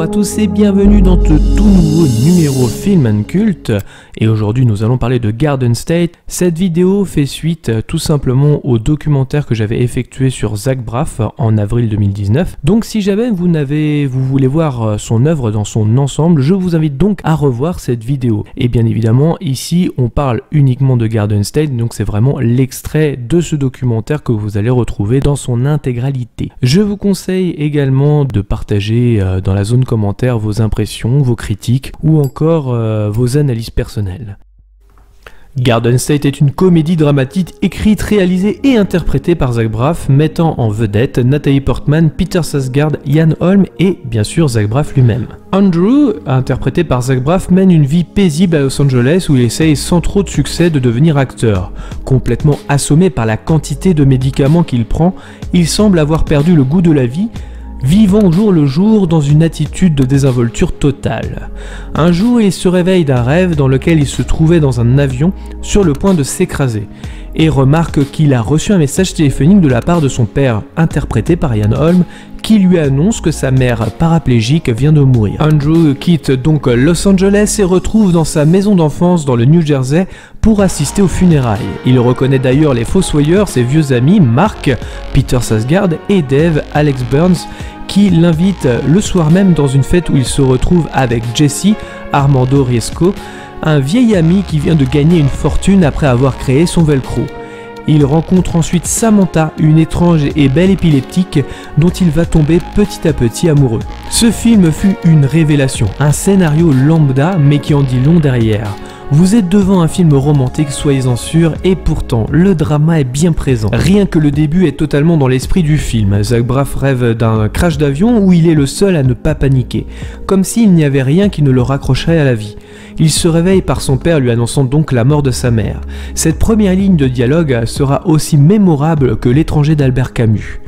Bonjour à tous et bienvenue dans ce tout nouveau numéro Film and Cult. Et aujourd'hui nous allons parler de Garden State. Cette vidéo fait suite tout simplement au documentaire que j'avais effectué sur Zach Braff en avril 2019. Donc si jamais vous voulez voir son œuvre dans son ensemble, je vous invite donc à revoir cette vidéo. Et bien évidemment ici on parle uniquement de Garden State, donc c'est vraiment l'extrait de ce documentaire que vous allez retrouver dans son intégralité. Je vous conseille également de partager dans la zone commentaire vos impressions, vos critiques ou encore vos analyses personnelles. Garden State est une comédie dramatique écrite, réalisée et interprétée par Zach Braff, mettant en vedette Natalie Portman, Peter Sarsgaard, Ian Holm et bien sûr Zach Braff lui-même. Andrew, interprété par Zach Braff, mène une vie paisible à Los Angeles où il essaye sans trop de succès de devenir acteur. Complètement assommé par la quantité de médicaments qu'il prend, il semble avoir perdu le goût de la vie, vivant au jour le jour dans une attitude de désinvolture totale. Un jour, il se réveille d'un rêve dans lequel il se trouvait dans un avion sur le point de s'écraser et remarque qu'il a reçu un message téléphonique de la part de son père, interprété par Ian Holm, qui lui annonce que sa mère paraplégique vient de mourir. Andrew quitte donc Los Angeles et retrouve dans sa maison d'enfance dans le New Jersey pour assister aux funérailles. Il reconnaît d'ailleurs les fossoyeurs, ses vieux amis Mark, Peter Sarsgaard et Dave, Alex Burns, qui l'invitent le soir même dans une fête où il se retrouve avec Jesse, Armando Riesco, un vieil ami qui vient de gagner une fortune après avoir créé son velcro. Il rencontre ensuite Samantha, une étrange et belle épileptique dont il va tomber petit à petit amoureux. Ce film fut une révélation, un scénario lambda mais qui en dit long derrière. Vous êtes devant un film romantique, soyez-en sûrs, et pourtant, le drama est bien présent. Rien que le début est totalement dans l'esprit du film. Zach Braff rêve d'un crash d'avion où il est le seul à ne pas paniquer, comme s'il n'y avait rien qui ne le raccrocherait à la vie. Il se réveille par son père lui annonçant donc la mort de sa mère. Cette première ligne de dialogue sera aussi mémorable que L'étranger d'Albert Camus.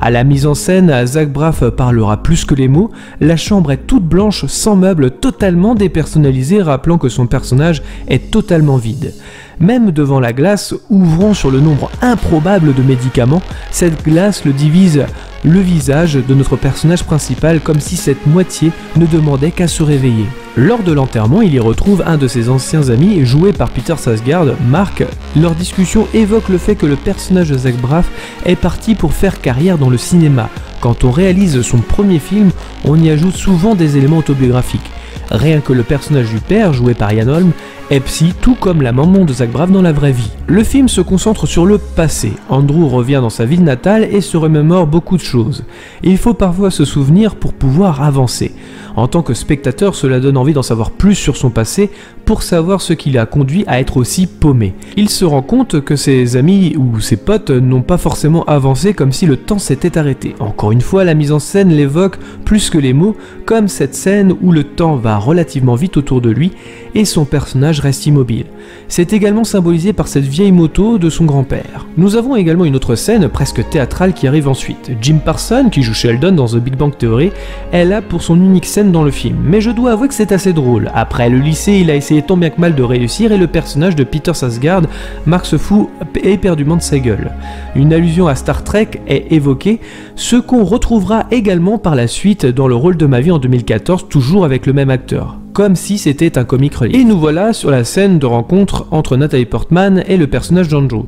À la mise en scène, Zach Braff parlera plus que les mots. La chambre est toute blanche, sans meubles, totalement dépersonnalisée, rappelant que son personnage est totalement vide. Même devant la glace, ouvrant sur le nombre improbable de médicaments, cette glace le divise le visage de notre personnage principal comme si cette moitié ne demandait qu'à se réveiller. Lors de l'enterrement, il y retrouve un de ses anciens amis, joué par Peter Sarsgaard, Mark. Leur discussion évoque le fait que le personnage de Zach Braff est parti pour faire carrière dans le cinéma. Quand on réalise son premier film, on y ajoute souvent des éléments autobiographiques. Rien que le personnage du père, joué par Ian Holm, est psy, tout comme la maman de Zach Braff dans la vraie vie. Le film se concentre sur le passé. Andrew revient dans sa ville natale et se remémore beaucoup de choses. Il faut parfois se souvenir pour pouvoir avancer. En tant que spectateur, cela donne envie d'en savoir plus sur son passé pour savoir ce qui l'a conduit à être aussi paumé. Il se rend compte que ses amis ou ses potes n'ont pas forcément avancé comme si le temps s'était arrêté. Encore une fois, la mise en scène l'évoque plus que les mots, comme cette scène où le temps va relativement vite autour de lui et son personnage reste immobile. C'est également symbolisé par cette vieille moto de son grand-père. Nous avons également une autre scène presque théâtrale qui arrive ensuite. Jim Parsons, qui joue Sheldon dans The Big Bang Theory, est là pour son unique scène dans le film, mais je dois avouer que c'est assez drôle. Après le lycée, il a essayé tant bien que mal de réussir et le personnage de Peter Sarsgaard marque se fout éperdument de sa gueule. Une allusion à Star Trek est évoquée, ce qu'on retrouvera également par la suite dans le rôle de ma vie en 2014, toujours avec le même acteur, comme si c'était un comic relief. Et nous voilà sur la scène de rencontre entre Natalie Portman et le personnage d'Andrew.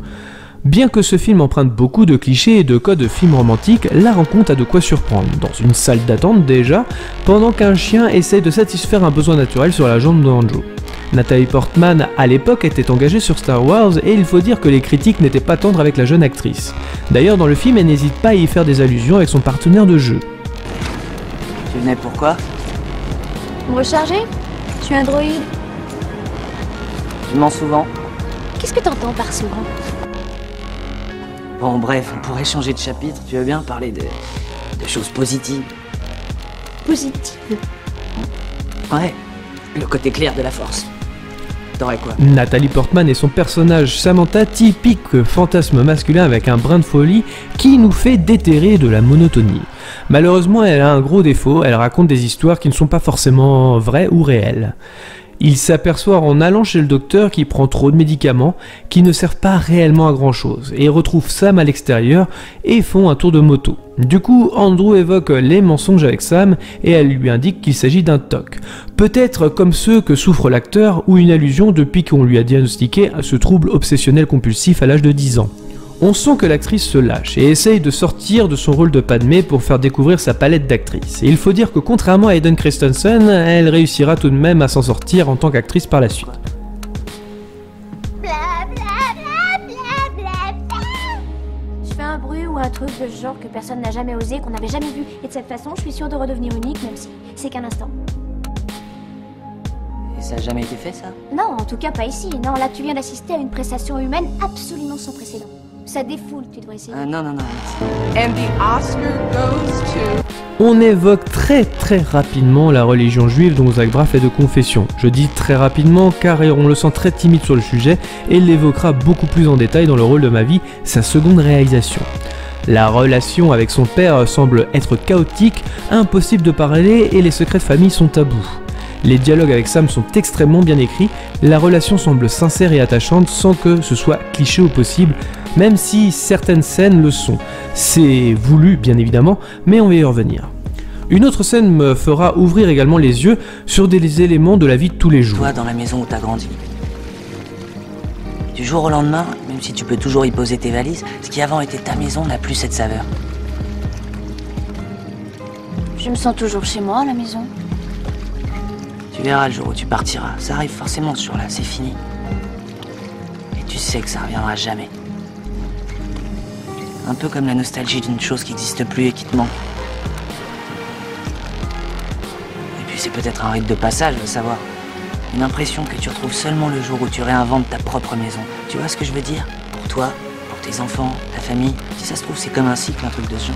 Bien que ce film emprunte beaucoup de clichés et de codes de films romantiques, la rencontre a de quoi surprendre. Dans une salle d'attente déjà, pendant qu'un chien essaie de satisfaire un besoin naturel sur la jambe d'Andrew. Natalie Portman, à l'époque, était engagée sur Star Wars et il faut dire que les critiques n'étaient pas tendres avec la jeune actrice. D'ailleurs, dans le film, elle n'hésite pas à y faire des allusions avec son partenaire de jeu. Tu venais pourquoi? Me recharger? Je suis un droïde. Tu mens souvent? Qu'est-ce que t'entends par souvent? Bon, bref, on pourrait changer de chapitre. Tu veux bien parler de choses positives? Positive. Ouais, le côté clair de la force. T'aurais quoi? Natalie Portman et son personnage Samantha, typique fantasme masculin avec un brin de folie qui nous fait déterrer de la monotonie. Malheureusement, elle a un gros défaut, elle raconte des histoires qui ne sont pas forcément vraies ou réelles. Il s'aperçoit en allant chez le docteur qu'il prend trop de médicaments qui ne servent pas réellement à grand chose et retrouve Sam à l'extérieur et font un tour de moto. Du coup, Andrew évoque les mensonges avec Sam et elle lui indique qu'il s'agit d'un TOC. Peut-être comme ceux que souffre l'acteur ou une allusion depuis qu'on lui a diagnostiqué ce trouble obsessionnel compulsif à l'âge de 10 ans. On sent que l'actrice se lâche et essaye de sortir de son rôle de Padmé pour faire découvrir sa palette d'actrices. Et il faut dire que contrairement à Hayden Christensen, elle réussira tout de même à s'en sortir en tant qu'actrice par la suite. Je fais un bruit ou un truc de ce genre que personne n'a jamais osé, qu'on n'avait jamais vu. Et de cette façon, je suis sûre de redevenir unique, même si c'est qu'un instant. Et ça a jamais été fait, ça? Non, en tout cas pas ici. Non, là tu viens d'assister à une prestation humaine absolument sans précédent. Ça défoule, tu devrais essayer. Non. And the Oscar goes to... On évoque très rapidement la religion juive dont Zach Braff est de confession. Je dis très rapidement car on le sent très timide sur le sujet et il l'évoquera beaucoup plus en détail dans Le rôle de ma vie, sa seconde réalisation. La relation avec son père semble être chaotique, impossible de parler et les secrets de famille sont tabous. Les dialogues avec Sam sont extrêmement bien écrits, la relation semble sincère et attachante sans que ce soit cliché au possible, même si certaines scènes le sont. C'est voulu bien évidemment, mais on va y revenir. Une autre scène me fera ouvrir également les yeux sur des éléments de la vie de tous les jours. Toi, dans la maison où t'as grandi. Du jour au lendemain, même si tu peux toujours y poser tes valises, ce qui avant était ta maison n'a plus cette saveur. Je me sens toujours chez moi à la maison. Tu verras le jour où tu partiras. Ça arrive forcément ce jour-là, c'est fini. Et tu sais que ça reviendra jamais. Un peu comme la nostalgie d'une chose qui n'existe plus et qui te manque. Et puis c'est peut-être un rite de passage, va savoir. Une impression que tu retrouves seulement le jour où tu réinventes ta propre maison. Tu vois ce que je veux dire? Pour toi, pour tes enfants, ta famille. Si ça se trouve, c'est comme un cycle, un truc de ce genre.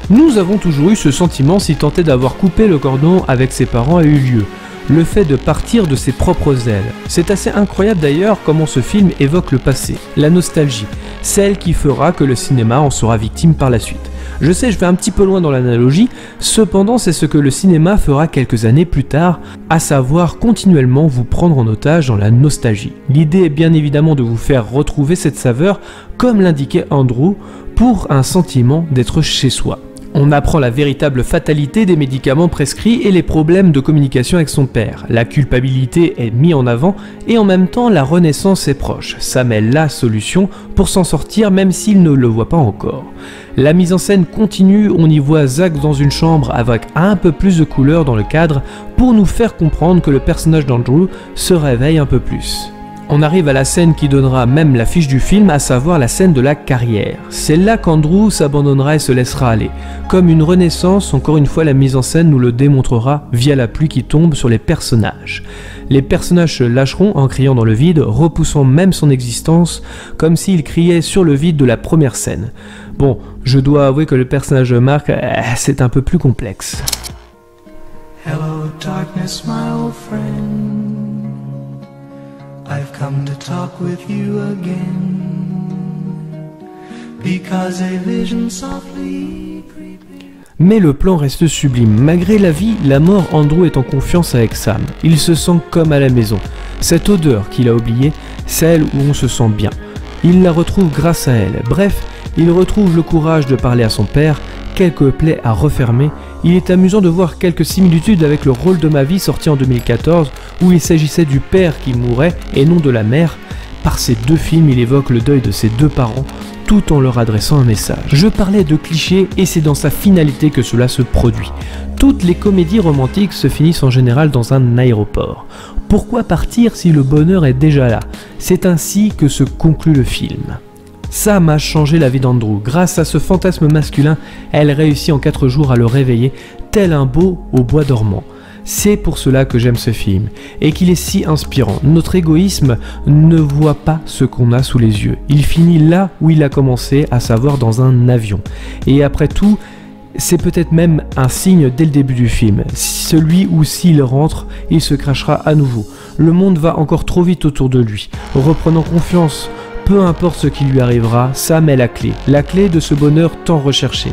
Nous avons toujours eu ce sentiment si tenté d'avoir coupé le cordon avec ses parents a eu lieu. Le fait de partir de ses propres ailes. C'est assez incroyable d'ailleurs comment ce film évoque le passé, la nostalgie, celle qui fera que le cinéma en sera victime par la suite. Je sais, je vais un petit peu loin dans l'analogie, cependant c'est ce que le cinéma fera quelques années plus tard, à savoir continuellement vous prendre en otage dans la nostalgie. L'idée est bien évidemment de vous faire retrouver cette saveur, comme l'indiquait Andrew, pour un sentiment d'être chez soi. On apprend la véritable fatalité des médicaments prescrits et les problèmes de communication avec son père. La culpabilité est mise en avant et en même temps la renaissance est proche. Sam est la solution pour s'en sortir même s'il ne le voit pas encore. La mise en scène continue, on y voit Zach dans une chambre avec un peu plus de couleur dans le cadre pour nous faire comprendre que le personnage d'Andrew se réveille un peu plus. On arrive à la scène qui donnera même l'affiche du film, à savoir la scène de la carrière. C'est là qu'Andrew s'abandonnera et se laissera aller. Comme une renaissance, encore une fois la mise en scène nous le démontrera via la pluie qui tombe sur les personnages. Les personnages se lâcheront en criant dans le vide, repoussant même son existence, comme s'ils criaient sur le vide de la première scène. Bon, je dois avouer que le personnage de Mark, c'est un peu plus complexe. Hello darkness, my old friend. I've come to talk with you again, because a vision softly creeping. Mais le plan reste sublime. Malgré la vie, la mort, Andrew est en confiance avec Sam. Il se sent comme à la maison. Cette odeur qu'il a oubliée, celle où on se sent bien. Il la retrouve grâce à elle. Bref, il retrouve le courage de parler à son père, quelques plaies à refermer. Il est amusant de voir quelques similitudes avec Le rôle de ma vie sorti en 2014 où il s'agissait du père qui mourait et non de la mère. Par ces deux films, il évoque le deuil de ses deux parents tout en leur adressant un message. Je parlais de clichés et c'est dans sa finalité que cela se produit. Toutes les comédies romantiques se finissent en général dans un aéroport. Pourquoi partir si le bonheur est déjà là? C'est ainsi que se conclut le film. Sam a changé la vie d'Andrew. Grâce à ce fantasme masculin, elle réussit en 4 jours à le réveiller, tel un beau au bois dormant. C'est pour cela que j'aime ce film, et qu'il est si inspirant. Notre égoïsme ne voit pas ce qu'on a sous les yeux. Il finit là où il a commencé, à savoir dans un avion. Et après tout, c'est peut-être même un signe dès le début du film. Celui où s'il rentre, il se crachera à nouveau. Le monde va encore trop vite autour de lui. Reprenant confiance, peu importe ce qui lui arrivera, Sam est la clé de ce bonheur tant recherché.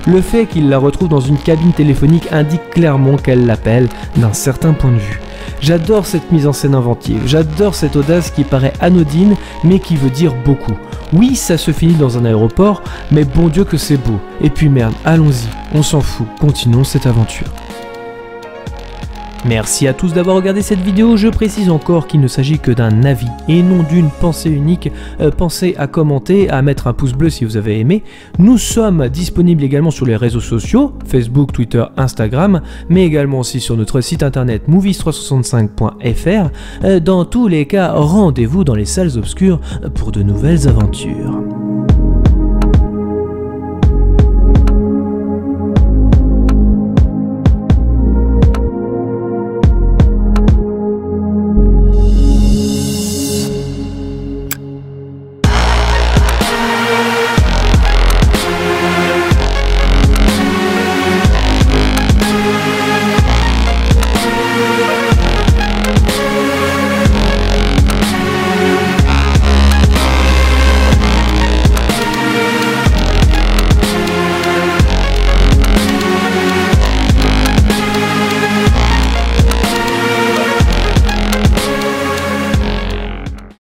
Le fait qu'il la retrouve dans une cabine téléphonique indique clairement qu'elle l'appelle d'un certain point de vue. J'adore cette mise en scène inventive, j'adore cette audace qui paraît anodine mais qui veut dire beaucoup. Oui, ça se finit dans un aéroport, mais bon Dieu que c'est beau. Et puis merde, allons-y, on s'en fout, continuons cette aventure. Merci à tous d'avoir regardé cette vidéo, je précise encore qu'il ne s'agit que d'un avis et non d'une pensée unique. Pensez à commenter, à mettre un pouce bleu si vous avez aimé. Nous sommes disponibles également sur les réseaux sociaux, Facebook, Twitter, Instagram, mais également aussi sur notre site internet movies365.fr. Dans tous les cas, rendez-vous dans les salles obscures pour de nouvelles aventures.